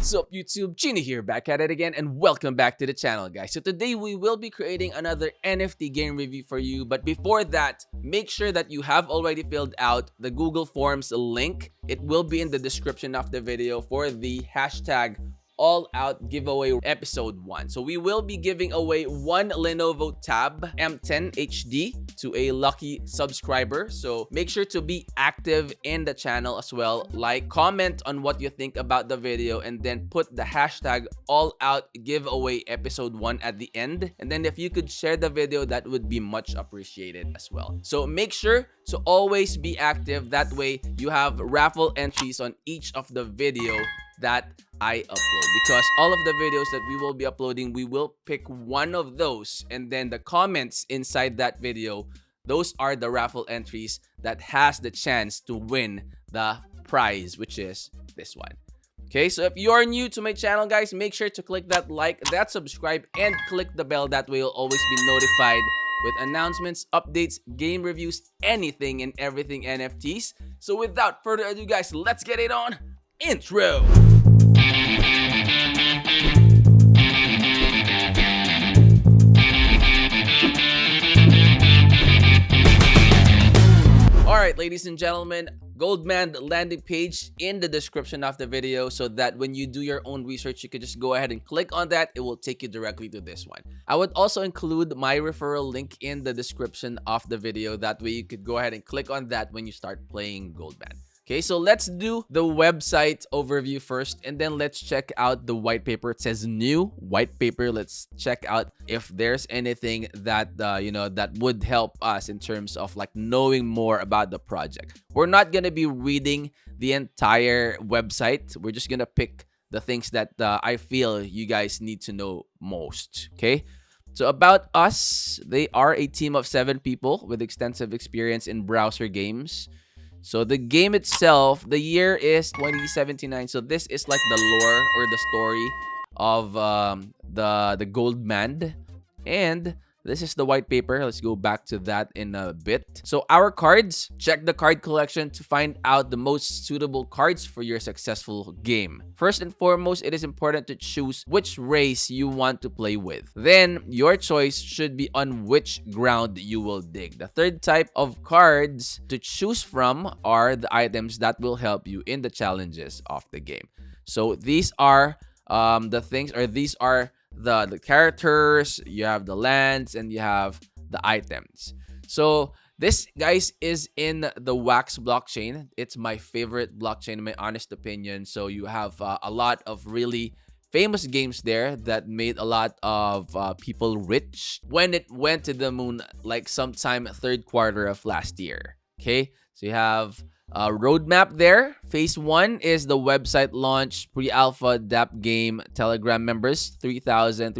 What's up YouTube, Genie here, back at it again, and welcome back to the channel, guys. So today we will be creating another NFT game review for you, but before that, make sure that you have already filled out the Google Forms link. It will be in the description of the video for the hashtag all out giveaway episode 1. So we will be giving away one Lenovo Tab M10 HD to a lucky subscriber. So make sure to be active in the channel as well. Like, comment on what you think about the video, and then put the hashtag all out giveaway episode 1 at the end. And then if you could share the video, that would be much appreciated as well. So make sure to always be active. That way you have raffle entries on each of the video that I upload, because all of the videos that we will be uploading, we will pick one of those, and then the comments inside that video, those are the raffle entries that has the chance to win the prize, which is this one. Okay, so if you are new to my channel, guys, make sure to click that like, that subscribe, and click the bell. That way you'll always be notified with announcements, updates, game reviews, anything and everything NFTs. So without further ado, guys, let's get it on. Intro. Alright, ladies and gentlemen, Goldmand landing page in the description of the video, so that when you do your own research, you can just go ahead and click on that. It will take you directly to this one. I would also include my referral link in the description of the video. That way you could go ahead and click on that when you start playing Goldmand. Okay, so let's do the website overview first, and then let's check out the white paper. It says new white paper. Let's check out if there's anything that that would help us in terms of like knowing more about the project. We're not gonna be reading the entire website. We're just gonna pick the things that I feel you guys need to know most. Okay. So about us, they are a team of 7 people with extensive experience in browser games. So the game itself, the year is 2079. So this is like the lore or the story of the Goldmand. And this is the white paper. Let's go back to that in a bit. So our cards, check the card collection to find out the most suitable cards for your successful game. First and foremost, it is important to choose which race you want to play with. Then your choice should be on which ground you will dig. The third type of cards to choose from are the items that will help you in the challenges of the game. So these are the things, or these are the characters. You have the lands, and you have the items. So this, guys, is in the Wax blockchain. It's my favorite blockchain in my honest opinion. So you have a lot of really famous games there that made a lot of people rich when it went to the moon, like sometime third quarter of last year. Okay, so you have roadmap there. Phase 1 is the website launch, pre-alpha, DApp game, Telegram members, 3,000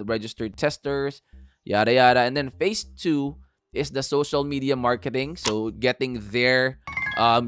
registered testers, yada yada. And then phase 2 is the social media marketing, so getting their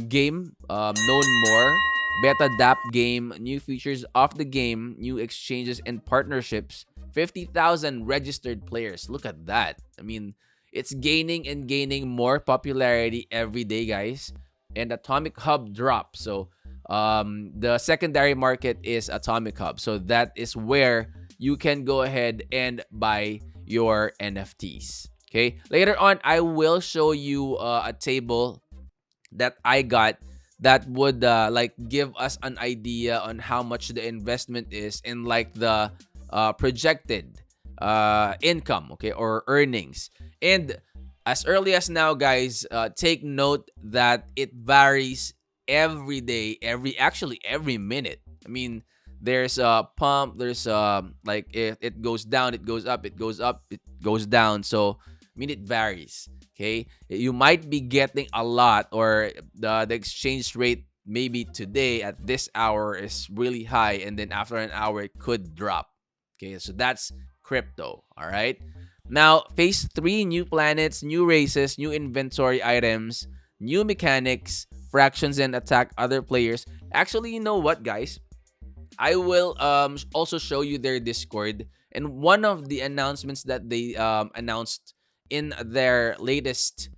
game known more. Beta DApp game, new features of the game, new exchanges and partnerships, 50,000 registered players. Look at that. I mean, it's gaining and gaining more popularity every day, guys. And Atomic Hub drop. So the secondary market is Atomic Hub. So that is where you can go ahead and buy your NFTs. Okay. Later on, I will show you a table that I got that would like give us an idea on how much the investment is in like the projected income, okay, or earnings. And as early as now, guys, take note that it varies every day, every minute. I mean, there's a pump, there's like if it goes down, it goes up, it goes up, it goes down. So I mean, it varies. Okay, you might be getting a lot, or the exchange rate maybe today at this hour is really high, and then after an hour it could drop. Okay, so that's crypto. All right. Now, phase 3, new planets, new races, new inventory items, new mechanics, fractions, and attack other players. Actually, you know what, guys? I will also show you their Discord. And one of the announcements that they announced in their latest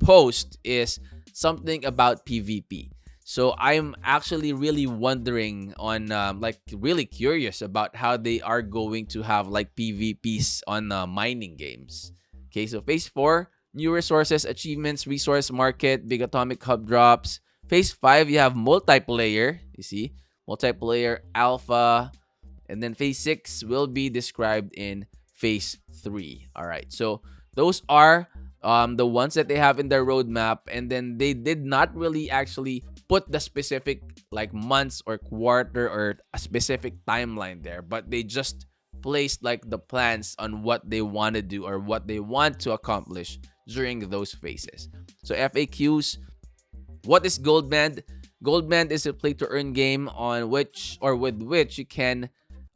post is something about PvP. So I'm actually really wondering on like really curious about how they are going to have like PvPs on mining games. Okay, so phase 4, new resources, achievements, resource market, big atomic hub drops. Phase 5, you have multiplayer, you see, multiplayer alpha, and then phase 6 will be described in phase 3. All right. So those are the ones that they have in their roadmap. And then they did not really actually put the specific like months or quarter or a specific timeline there, but they just placed like the plans on what they want to do or what they want to accomplish during those phases. So FAQs, what is Goldmand? Goldmand is a play to earn game on which or with which you can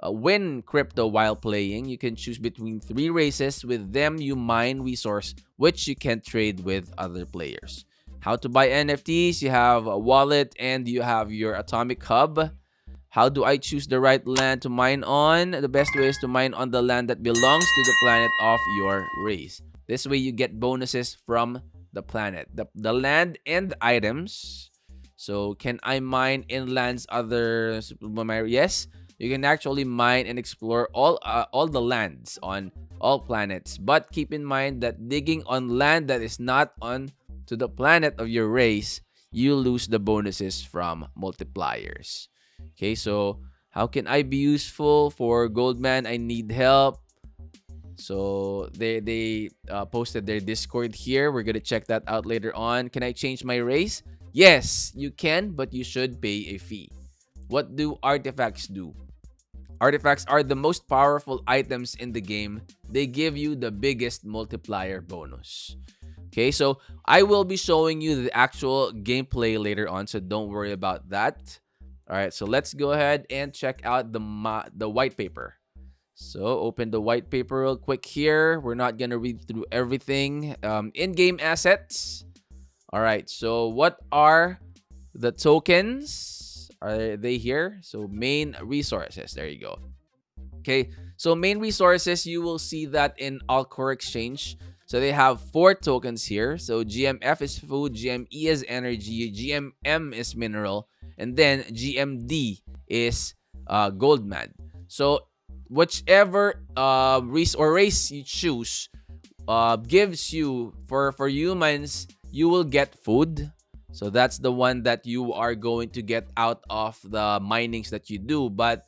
win crypto while playing. You can choose between 3 races. With them, you mine resource which you can trade with other players. How to buy NFTs? You have a wallet and you have your atomic hub. How do I choose the right land to mine on? The best way is to mine on the land that belongs to the planet of your race. This way you get bonuses from the planet. The land and items. So can I mine in lands other? Yes, you can actually mine and explore all the lands on all planets. But keep in mind that digging on land that is not on to the planet of your race, you lose the bonuses from multipliers. Okay, so how can I be useful for Goldman? I need help. So they posted their Discord here. We're gonna check that out later on. Can I change my race? Yes, you can, but you should pay a fee. What do artifacts do? Artifacts are the most powerful items in the game. They give you the biggest multiplier bonus. Okay, so I will be showing you the actual gameplay later on, so don't worry about that. All right, so let's go ahead and check out the white paper. So open the white paper real quick here. We're not gonna read through everything. In-game assets. All right, so what are the tokens? Are they here? So main resources. There you go. Okay, so main resources, you will see that in Alcor Exchange. So they have 4 tokens here. So GMF is food, GME is energy, GMM is mineral, and then GMD is Goldmand. So whichever race you choose gives you, for humans, you will get food. So that's the one that you are going to get out of the minings that you do. But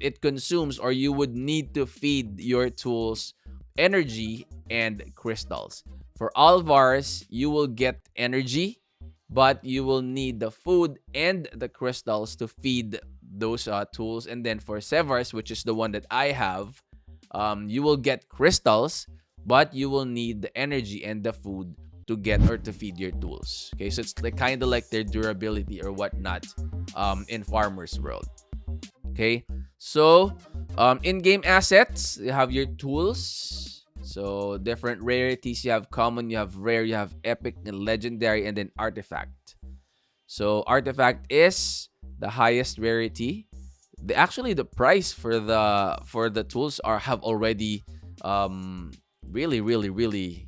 it consumes, or you would need to feed your tools energy and crystals. For Alvars, you will get energy, but you will need the food and the crystals to feed those tools. And then for Sevars, which is the one that I have, you will get crystals, but you will need the energy and the food to get or to feed your tools. Okay, so it's like kind of like their durability or whatnot in Farmer's World. Okay, so in-game assets, you have your tools. So different rarities. You have common, you have rare, you have epic and legendary, and then artifact. So artifact is the highest rarity. Actually, the price for the tools have already really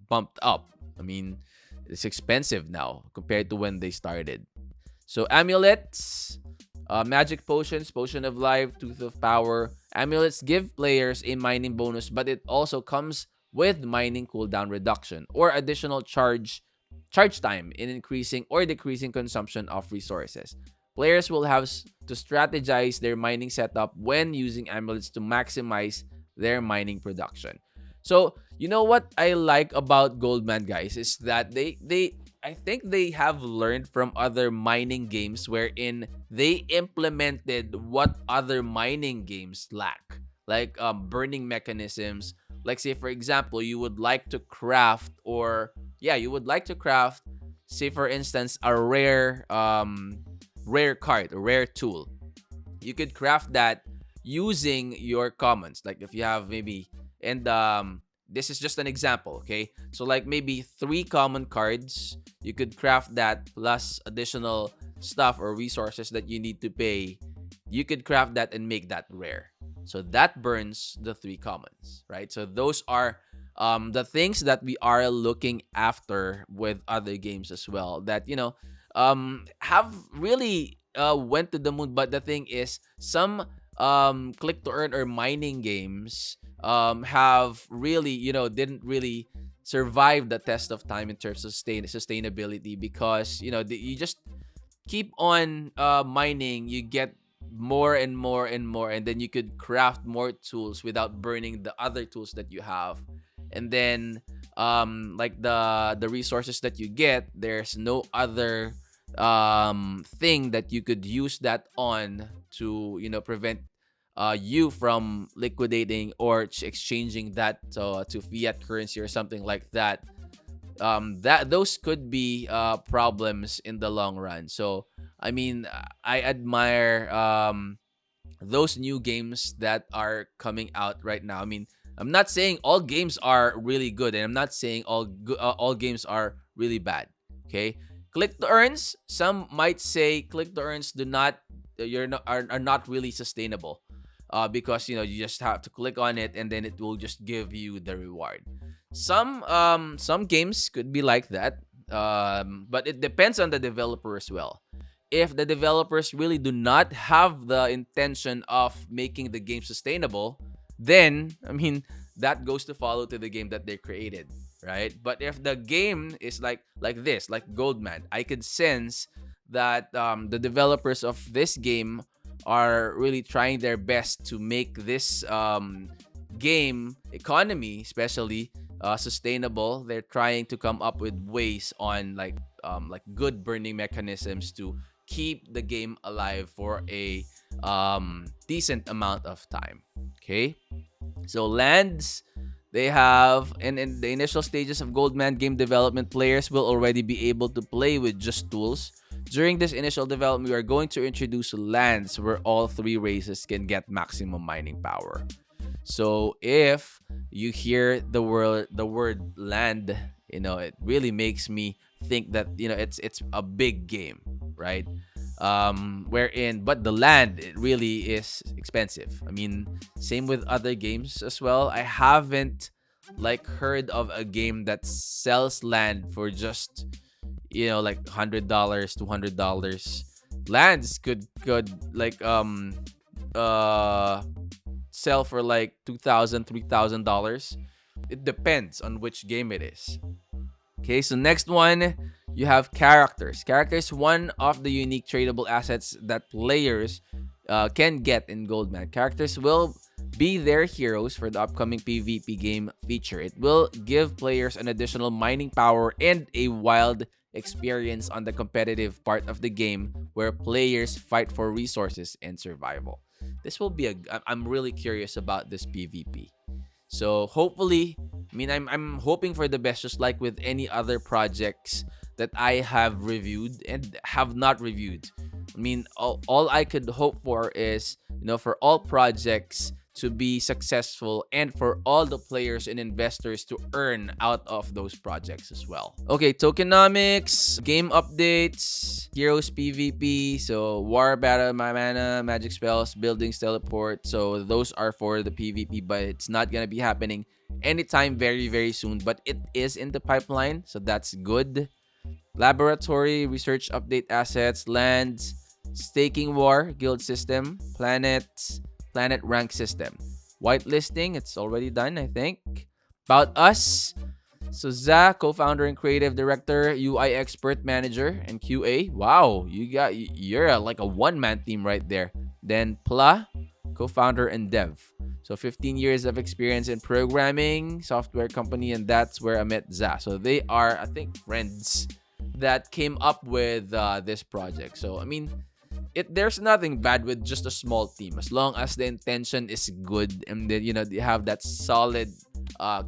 bumped up. I mean, it's expensive now compared to when they started. So amulets, magic potions, potion of life, tooth of power. Amulets give players a mining bonus, but it also comes with mining cooldown reduction or additional charge time in increasing or decreasing consumption of resources. Players will have to strategize their mining setup when using amulets to maximize their mining production. So, you know what I like about Goldmand, guys, is that I think they have learned from other mining games wherein they implemented what other mining games lack. Like burning mechanisms. Like say for example, you would like to craft say for instance a rare card, a rare tool. You could craft that using your commons. Like if you have maybe, and this is just an example, okay? So like maybe 3 common cards, you could craft that plus additional stuff or resources that you need to pay. You could craft that and make that rare. So that burns the 3 commons, right? So those are the things that we are looking after with other games as well. That, have really went to the moon. But the thing is, some click to earn or mining games have really, didn't really survive the test of time in terms of sustainability, because you just keep on mining, you get more and more and more, and then you could craft more tools without burning the other tools that you have. And then like the resources that you get, there's no other thing that you could use that on to prevent you from liquidating or exchanging that to fiat currency or something like that. That those could be problems in the long run. So I mean, I admire those new games that are coming out right now. I mean, I'm not saying all games are really good, and I'm not saying all games are really bad. Okay, click to earns. Some might say click to earns do not are not really sustainable, because you just have to click on it and then it will just give you the reward. Some games could be like that, but it depends on the developer as well. If the developers really do not have the intention of making the game sustainable, then I mean that goes to follow to the game that they created, right? But if the game is like this, like Goldmand, I could sense that the developers of this game are really trying their best to make this game economy, especially sustainable. They're trying to come up with ways on like good burning mechanisms to keep the game alive for a decent amount of time. Okay, so lands, they have, and in the initial stages of Goldmand game development, players will already be able to play with just tools. During this initial development, we are going to introduce lands where all three races can get maximum mining power. So if you hear the word land, it really makes me think that it's a big game, right? But the land, it really is expensive. I mean, same with other games as well. I haven't heard of a game that sells land for just like $100, $200. Lands could sell for like $2,000, $3,000. It depends on which game it is. Okay, so next one, you have characters. Characters, one of the unique tradable assets that players can get in Goldmand. Characters will be their heroes for the upcoming PvP game feature. It will give players an additional mining power and a wild experience on the competitive part of the game where players fight for resources and survival. This will be I'm really curious about this PvP. So hopefully, I mean, I'm hoping for the best, just like with any other projects that I have reviewed and have not reviewed. I mean, all I could hope for is, for all projects to be successful and for all the players and investors to earn out of those projects as well. Okay, tokenomics, game updates, heroes PvP, so war, battle, mana, magic spells, buildings, teleport. So those are for the PvP, but it's not gonna be happening anytime very, very soon, but it is in the pipeline, so that's good. Laboratory, research update assets, lands, staking war, guild system, planets, planet rank system. Whitelisting, it's already done, I think. About us. So Zach, co-founder and creative director, UI expert, manager, and QA. Wow, you're like a one-man team right there. Then Pla, co-founder and dev. So 15 years of experience in programming, software company, and that's where I met Zach. So they are, I think, friends that came up with this project. So I mean, there's nothing bad with just a small team as long as the intention is good and then you have that solid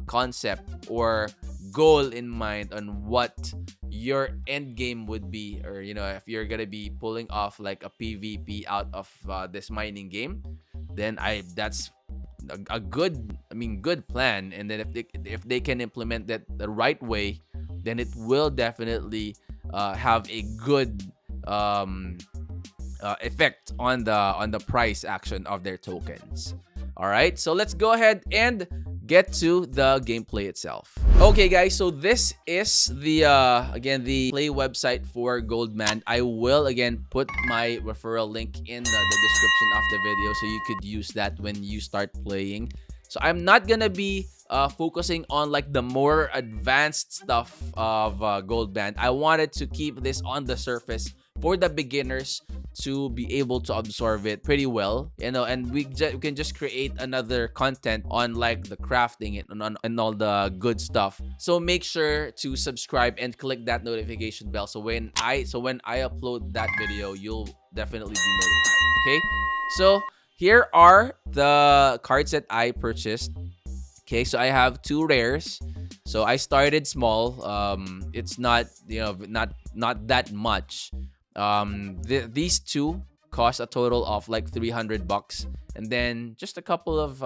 concept or goal in mind on what your end game would be, or if you're gonna be pulling off like a PvP out of this mining game, then that's a good plan. And then if they can implement that the right way, then it will definitely have a good effect on the price action of their tokens. All right, so let's go ahead and get to the gameplay itself. Okay, guys, so this is the again the play website for Goldmand. I will again put my referral link in the description of the video so you could use that when you start playing. So I'm not gonna be focusing on like the more advanced stuff of Goldmand. I wanted to keep this on the surface for the beginners to be able to absorb it pretty well, you know, and we can just create another content on like the crafting and all the good stuff. So make sure to subscribe and click that notification bell so when I upload that video, you'll definitely be notified. Okay, so here are the cards that I purchased. Okay, so I have 2 rares. So I started small. It's not, you know, not that much. These 2 cost a total of like $300, and then just a couple of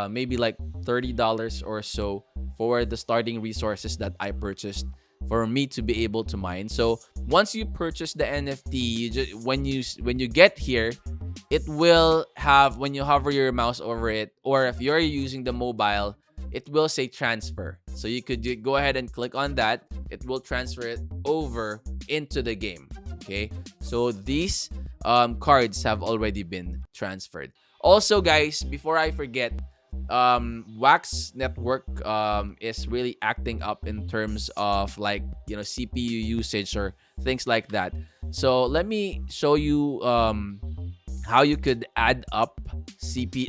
maybe like $30 or so for the starting resources that I purchased for me to be able to mine. So once you purchase the NFT, you just when you get here, it will have, when you hover your mouse over it, or if you're using the mobile, it will say transfer. So you could go ahead and click on that. It will transfer it over into the game. Okay, so these cards have already been transferred. Also, guys, before I forget, Wax Network is really acting up in terms of like, you know, CPU usage or things like that. So let me show you how you could add up stake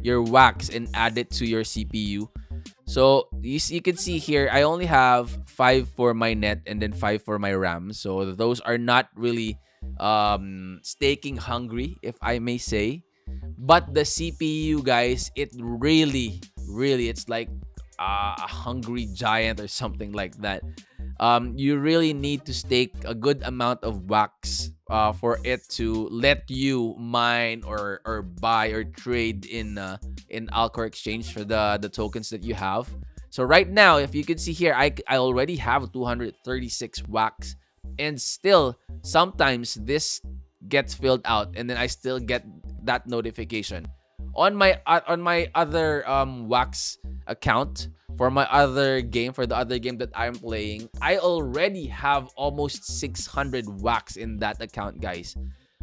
your Wax and add it to your CPU. So you can see here, I only have 5 for my net and then 5 for my RAM. So those are not really staking hungry, if I may say. But the CPU, guys, it really, it's like a hungry giant or something like that. You really need to stake a good amount of wax for it to let you mine or buy or trade in Alcor Exchange for the tokens that you have. So right now, if you can see here, I already have 236 wax, and still sometimes this gets filled out, and then I still get that notification on my other wax account. For my other game, for the other game that I'm playing, I already have almost 600 wax in that account, guys.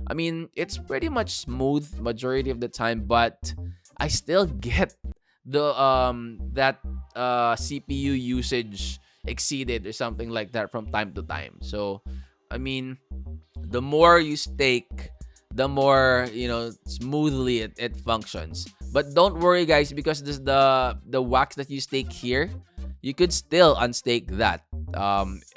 I mean, it's pretty much smooth majority of the time, but I still get the that CPU usage exceeded or something like that from time to time. So, I mean, the more you stake, the more, you know, smoothly it functions. But don't worry, guys, because this the wax that you stake here, you could still unstake that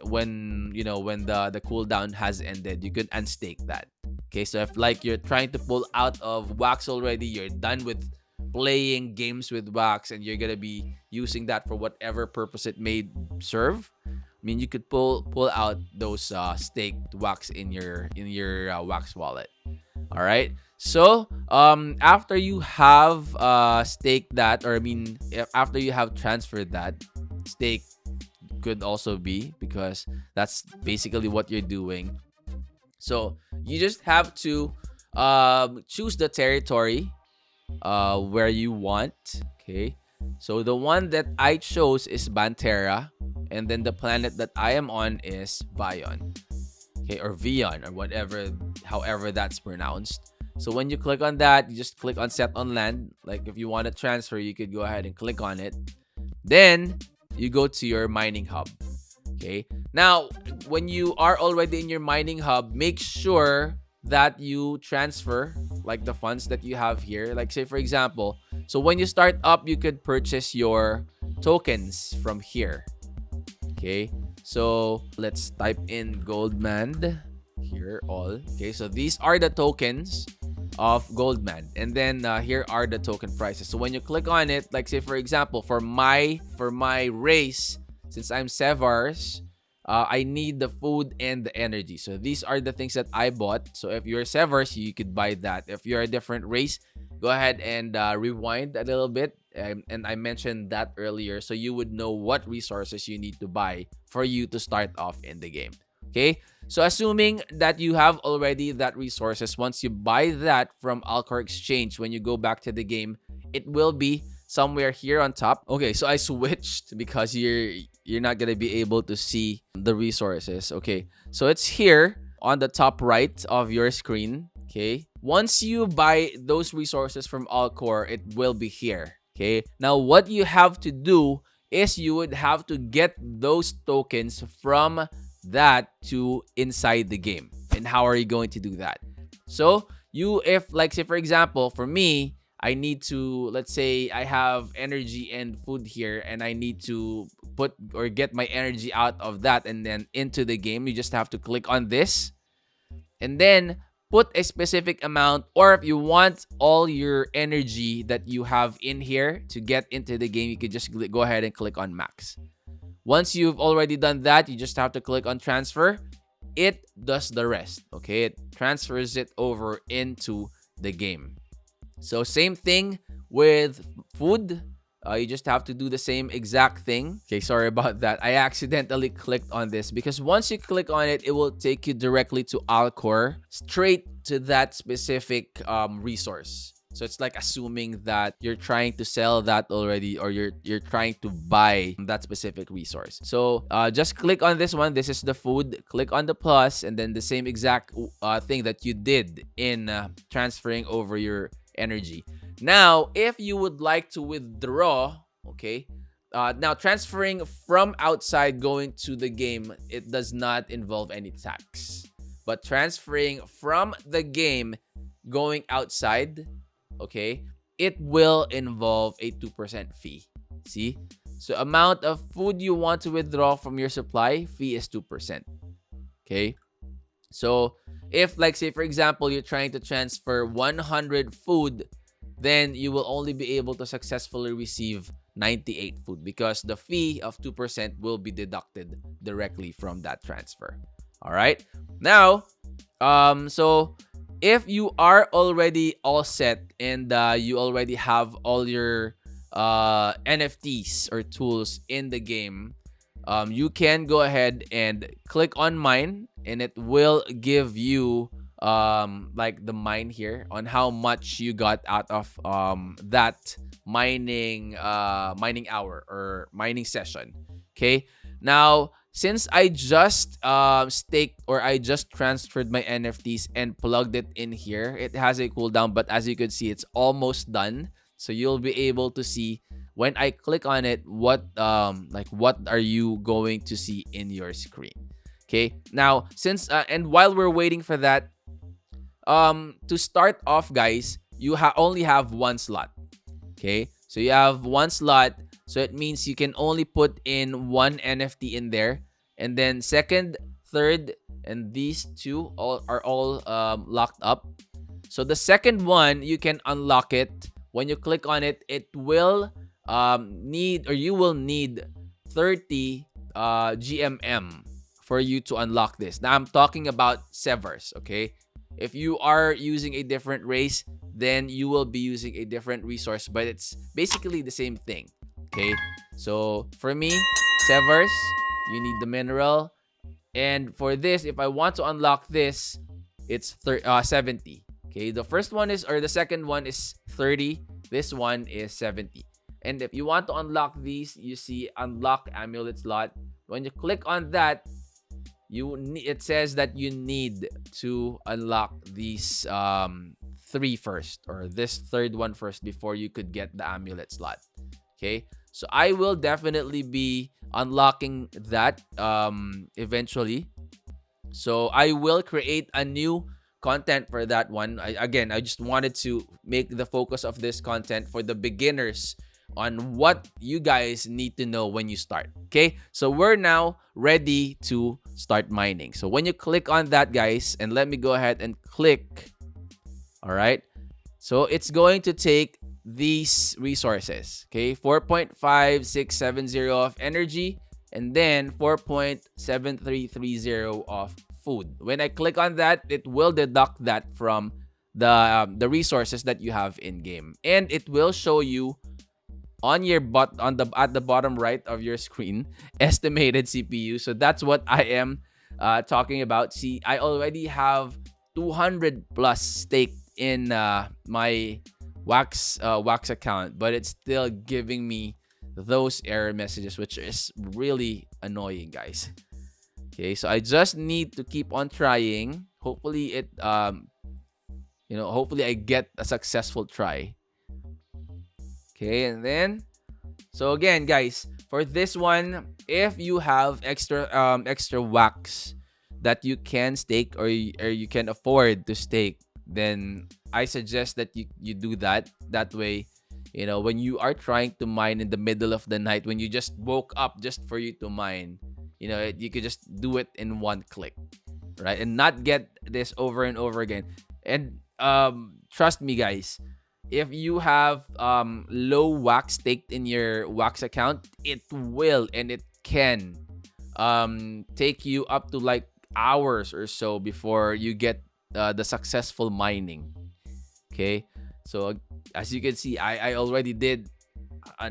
when, you know, when the cooldown has ended, you could unstake that. Okay, so if like you're trying to pull out of wax already, you're done with playing games with wax, and you're gonna be using that for whatever purpose it may serve. I mean, you could pull out those staked wax in your wax wallet. All right. So after you have staked that, or I mean, after you have transferred that, stake could also be, because that's basically what you're doing. So you just have to choose the territory where you want. Okay. So the one that I chose is Bantera, and then the planet that I am on is Vion. Okay, or Vion, or whatever, however that's pronounced. So when you click on that, you just click on set on land. Like if you want to transfer, you could go ahead and click on it. Then you go to your mining hub. Okay. Now, when you are already in your mining hub, make sure that you transfer like the funds that you have here. Like say for example, so when you start up, you could purchase your tokens from here. Okay, so let's type in Goldmand here all. Okay, so these are the tokens of Goldmand, and then here are the token prices. So when you click on it, like say for example, for my race, since I'm Sevars, I need the food and the energy. So these are the things that I bought. So if you're Severs, you could buy that. If you're a different race, go ahead and rewind a little bit. And I mentioned that earlier, so you would know what resources you need to buy for you to start off in the game. Okay, so assuming that you have already that resources, once you buy that from Alcor Exchange, when you go back to the game, it will be somewhere here on top. Okay, so I switched because you're not gonna be able to see the resources. Okay, so it's here on the top right of your screen. Okay, once you buy those resources from Alcor, it will be here. Okay, now what you have to do is you would have to get those tokens from that to inside the game. And how are you going to do that? So if like say for example, for me, I need to, let's say I have energy and food here, and I need to put or get my energy out of that and then into the game. You just have to click on this and then put a specific amount, or if you want all your energy that you have in here to get into the game, you could just go ahead and click on max. Once you've already done that, you just have to click on transfer. It does the rest. Okay, it transfers it over into the game. So same thing with food. You just have to do the same exact thing. Okay, sorry about that. I accidentally clicked on this because once you click on it, it will take you directly to Alcor, straight to that specific resource. So it's like assuming that you're trying to sell that already, or you're trying to buy that specific resource. So just click on this one. This is the food. Click on the plus, and then the same exact thing that you did in transferring over your energy. Now, if you would like to withdraw, okay, now transferring from outside going to the game, it does not involve any tax. But transferring from the game going outside, okay, it will involve a 2% fee. See? So amount of food you want to withdraw from your supply, fee is 2%. Okay? So if, like say for example, you're trying to transfer 100 food, then you will only be able to successfully receive 98 food because the fee of 2% will be deducted directly from that transfer. All right? Now, so if you are already all set and you already have all your NFTs or tools in the game, you can go ahead and click on mine, and it will give you like the mine here on how much you got out of that mining hour or mining session. Okay, now since I just staked, or I just transferred my NFTs and plugged it in here, it has a cooldown, but as you can see, it's almost done. So you'll be able to see when I click on it what are you going to see in your screen. Okay, now since and while we're waiting for that, to start off, guys, you only have one slot. Okay, so you have one slot, so it means you can only put in one NFT in there, and then second, third, and these two are all locked up. So the second one, you can unlock it. When you click on it, it will you will need 30 GMM for you to unlock this. Now I'm talking about severs, okay? If you are using a different race, then you will be using a different resource, but it's basically the same thing. Okay, so for me, severs, you need the mineral, and for this, if I want to unlock this, it's 70. Okay, the first one is, or the second one is 30. This one is 70. And if you want to unlock these, you see unlock amulet slot. When you click on that, it says that you need to unlock these 3 first, or this third one first, before you could get the amulet slot. Okay, so I will definitely be unlocking that eventually. So I will create a new content for that one. I just wanted to make the focus of this content for the beginners on what you guys need to know when you start. Okay, so we're now ready to start mining. So when you click on that, guys, and let me go ahead and click. All right, so it's going to take these resources. Okay, 4.5670 of energy, and then 4.7330 of food. When I click on that, it will deduct that from the resources that you have in game, and it will show you on your at the bottom right of your screen estimated CPU. So that's what I am talking about. See, I already have 200 plus staked in my wax account, but it's still giving me those error messages, which is really annoying, guys. Okay, so I just need to keep on trying. Hopefully hopefully I get a successful try. Okay, and then so again, guys, for this one, if you have extra wax that you can stake, or you can afford to stake, then I suggest that you do that. That way, when you are trying to mine in the middle of the night, when you just woke up just for you to mine, you could just do it in one click, right? And not get this over and over again. And trust me, guys, if you have low wax staked in your wax account, it will and it can take you up to like hours or so before you get the successful mining. Okay, so as you can see, I already did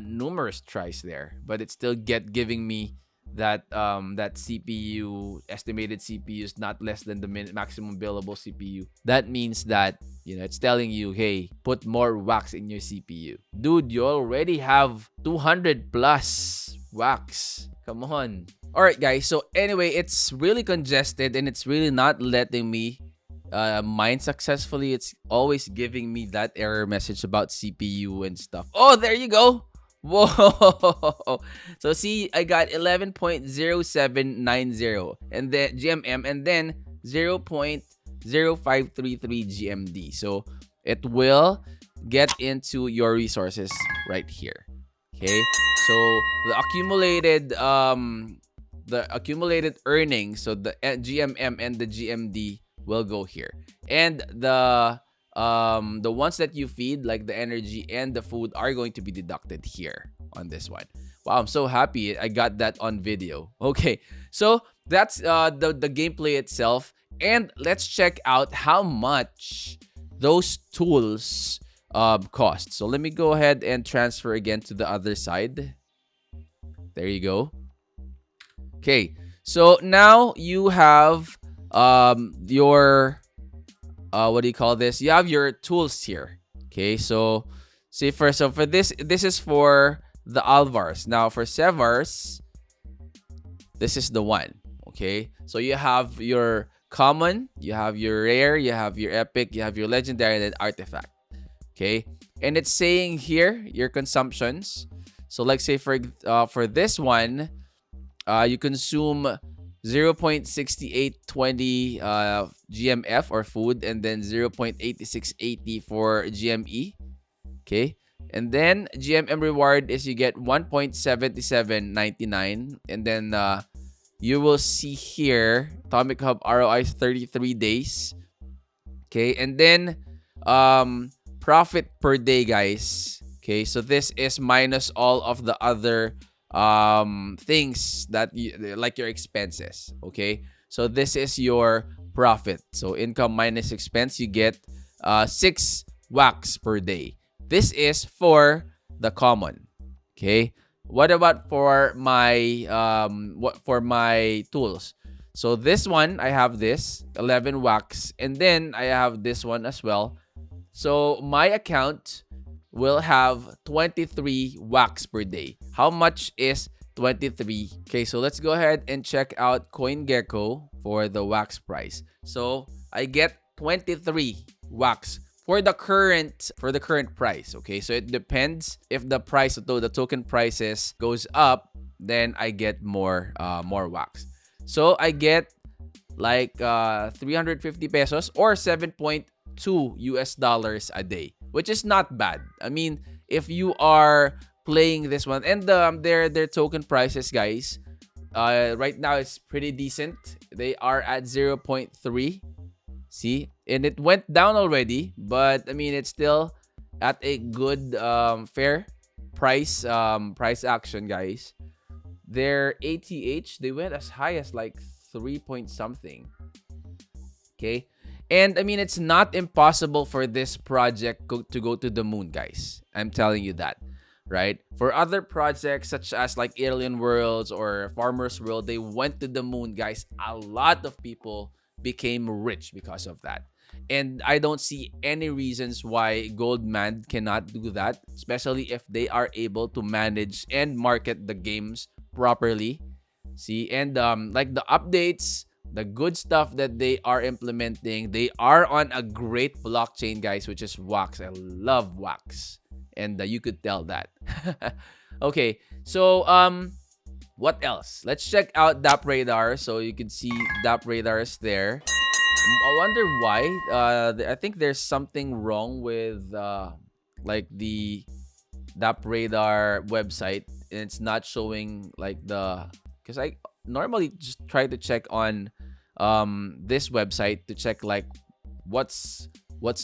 numerous tries there, but it's still giving me that CPU, estimated CPU is not less than the maximum billable CPU. That means that it's telling you, hey, put more wax in your CPU. Dude, you already have 200 plus wax. Come on. All right, guys. So anyway, it's really congested and it's really not letting me mine successfully. It's always giving me that error message about CPU and stuff. Oh, there you go. Whoa. So see, I got 11.0790 and then GMM, and then 0.0533 GMD. So it will get into your resources right here. Okay, so the accumulated earnings, so the GMM and the GMD will go here, and the ones that you feed, like the energy and the food, are going to be deducted here on this one. Wow, I'm so happy I got that on video. Okay, so that's the gameplay itself, and let's check out how much those tools cost. So let me go ahead and transfer again to the other side. There you go. Okay, so now you have your what do you call this? You have your tools here. Okay, so see, for this is for the Alvars. Now for Sevars, this is the one. Okay, so you have your common, you have your rare, you have your epic, you have your legendary, and then artifact. Okay, and it's saying here your consumptions. So like say for this one, you consume 0.6820 GMF or food, and then 0.8680 for GME. Okay, and then GMM reward is you get 1.7799, and then you will see here Atomic Hub ROI is 33 days. Okay, and then profit per day, guys. Okay, so this is minus all of the other things that like your expenses. Okay, so this is your profit. So income minus expense, you get 6 wax per day. This is for the common. Okay, what about for my tools? So this one, I have this 11 wax, and then I have this one as well. So my account will have 23 wax per day. How much is 23? Okay, so let's go ahead and check out CoinGecko for the wax price. So I get 23 wax for the current price. Okay, so it depends. If the price of the token prices goes up, then I get more wax. So I get like 350 pesos or 7.2 US dollars a day, which is not bad. I mean, if you are playing this one, and their token prices, guys, right now it's pretty decent. They are at 0.3. See, and it went down already, but I mean, it's still at a good fair price action, guys. Their ATH, they went as high as like 3 point something. Okay, and I mean, it's not impossible for this project to go to the moon, guys. I'm telling you that, right? For other projects such as like Alien Worlds or Farmers World, they went to the moon, guys. A lot of people became rich because of that. And I don't see any reasons why Goldmand cannot do that, especially if they are able to manage and market the games properly. See, and like the updates, the good stuff that they are implementing, they are on a great blockchain, guys, which is Wax. I love Wax, and you could tell that. Okay, so what else? Let's check out DApp Radar. So you can see DApp Radar is there. I wonder why. I think there's something wrong with like the DApp Radar website, and it's not showing like the, because I normally just try to check on this website to check like what's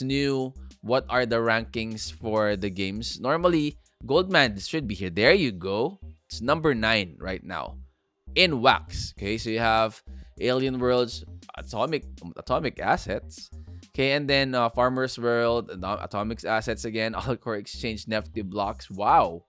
new, what are the rankings for the games. Normally Goldmand should be here. There you go. It's number 9 right now in Wax. Okay, so you have Alien Worlds, Atomic Assets. Okay, and then Farmers World, Atomic Assets again, Allcore Exchange, Nifty Blocks. Wow.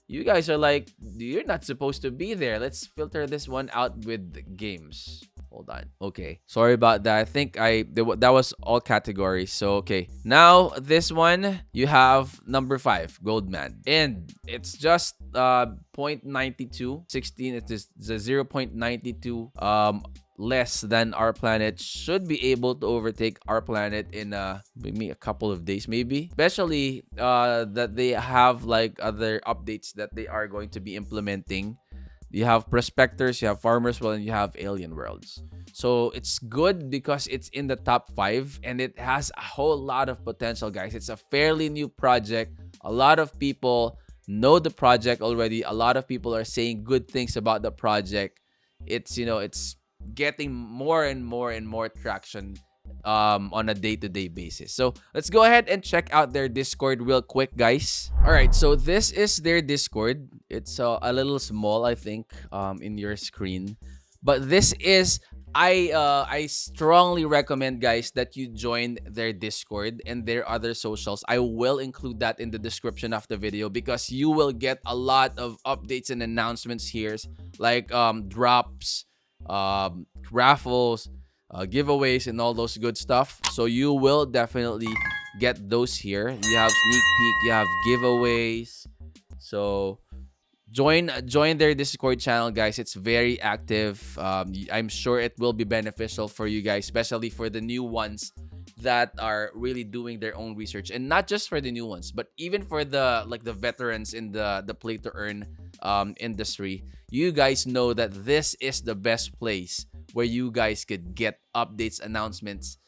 You guys are like, you're not supposed to be there. Let's filter this one out with games. Hold on. Okay. Sorry about that. I think that was all categories. So, okay. Now, this one, you have number 5, Goldmand. And it's just 0.92. 16, it is the 0.92 less than our planet. Should be able to overtake our planet in maybe a couple of days, maybe, especially that they have like other updates that they are going to be implementing. You have Prospectors, you have Farmers World, and you have Alien Worlds. So it's good because it's in the top 5 and it has a whole lot of potential, guys. It's a fairly new project. A lot of people know the project already. A lot of people are saying good things about the project. It's, you know, it's getting more and more traction on a day-to-day basis. So let's go ahead and check out their Discord real quick, guys. All right, so this is their Discord. It's a little small, I think, in your screen, but this is, I strongly recommend, guys, that you join their Discord and their other socials. I will include that in the description of the video because you will get a lot of updates and announcements here, like drops, raffles, giveaways, and all those good stuff. So you will definitely get those here. You have sneak peek, you have giveaways. So join their Discord channel, guys. It's very active. I'm sure it will be beneficial for you guys, especially for the new ones that are really doing their own research, and not just for the new ones, but even for the veterans in the play to earn industry. You guys know that this is the best place where you guys could get updates, announcements,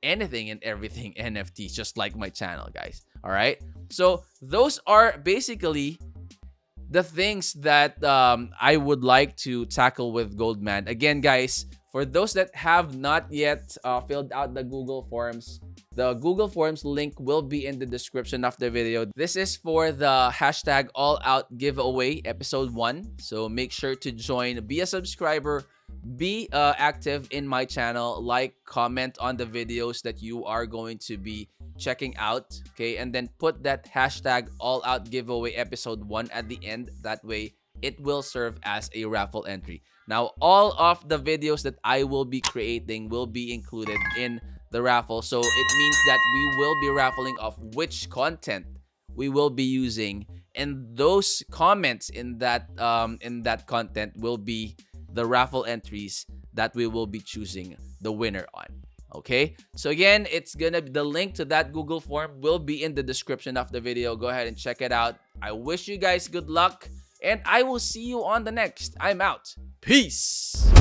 anything and everything NFTs, just like my channel, guys. All right, so those are basically the things that I would like to tackle with Goldmand. Again, guys, for those that have not yet filled out the Google Forms, the Google Forms link will be in the description of the video. This is for the hashtag All Out giveaway episode 1. So make sure to join, be a subscriber, be active in my channel, like, comment on the videos that you are going to be checking out, okay, and then put that hashtag All Out giveaway episode 1 at the end. That way it will serve as a raffle entry. Now, all of the videos that I will be creating will be included in the raffle, so it means that we will be raffling off which content we will be using, and those comments in that content will be the raffle entries that we will be choosing the winner on. Okay, so again, it's gonna be, the link to that Google form will be in the description of the video. Go ahead and check it out. I wish you guys good luck, and I will see you on the next. I'm out. Peace.